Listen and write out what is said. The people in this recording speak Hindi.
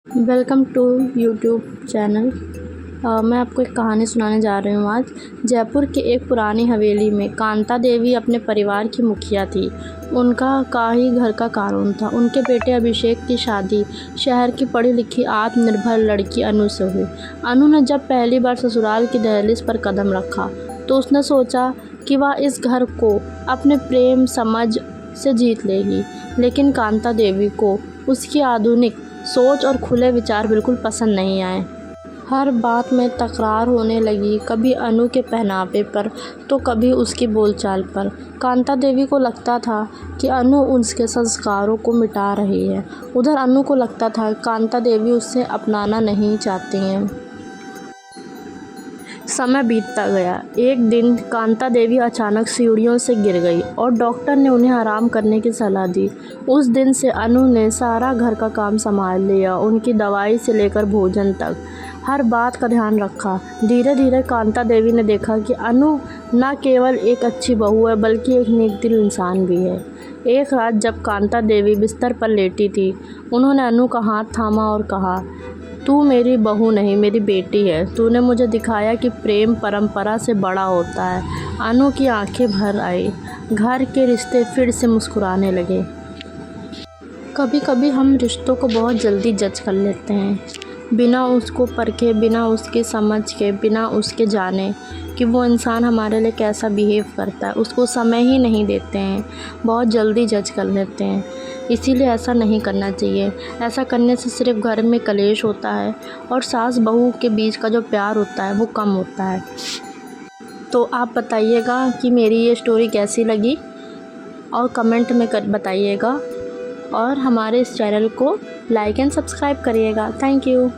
Welcome to YouTube channel. मैं आपको एक कहानी सुनाने जा रही हूँ आज। जयपुर के एक पुरानी हवेली में कांता देवी अपने परिवार की मुखिया थी। उनका ही घर का कानून था। उनके बेटे अभिषेक की शादी शहर की पढ़ी लिखी आत्मनिर्भर लड़की अनु से हुई। अनु ने जब पहली बार ससुराल की दहलीज पर कदम रखा तो उसने सोचा कि वह इस घर को अपने प्रेम समझ से जीत लेगी। लेकिन कांता देवी को उसकी आधुनिक सोच और खुले विचार बिल्कुल पसंद नहीं आए। हर बात में तकरार होने लगी, कभी अनु के पहनावे पर तो कभी उसकी बोलचाल पर। कांता देवी को लगता था कि अनु उसके संस्कारों को मिटा रही है। उधर अनु को लगता था कांता देवी उससे अपनाना नहीं चाहती हैं। समय बीतता गया। एक दिन कांता देवी अचानक सीढ़ियों से गिर गई और डॉक्टर ने उन्हें आराम करने की सलाह दी। उस दिन से अनु ने सारा घर का काम संभाल लिया, उनकी दवाई से लेकर भोजन तक हर बात का ध्यान रखा। धीरे धीरे कांता देवी ने देखा कि अनु न केवल एक अच्छी बहू है बल्कि एक नेक दिल इंसान भी है। एक रात जब कांता देवी बिस्तर पर लेटी थी, उन्होंने अनु का हाथ थामा और कहा, तू मेरी बहू नहीं मेरी बेटी है। तूने मुझे दिखाया कि प्रेम परंपरा से बड़ा होता है। अनु की आंखें भर आई। घर के रिश्ते फिर से मुस्कुराने लगे। कभी कभी हम रिश्तों को बहुत जल्दी जज कर लेते हैं, बिना उसको परखे, बिना उसके समझ के, बिना उसके जाने कि वो इंसान हमारे लिए कैसा बिहेव करता है। उसको समय ही नहीं देते हैं, बहुत जल्दी जज कर लेते हैं। इसीलिए ऐसा नहीं करना चाहिए। ऐसा करने से सिर्फ घर में कलेश होता है और सास बहू के बीच का जो प्यार होता है वो कम होता है। तो आप बताइएगा कि मेरी ये स्टोरी कैसी लगी और कमेंट में बताइएगा, और हमारे इस चैनल को लाइक एंड सब्सक्राइब करिएगा। Thank you.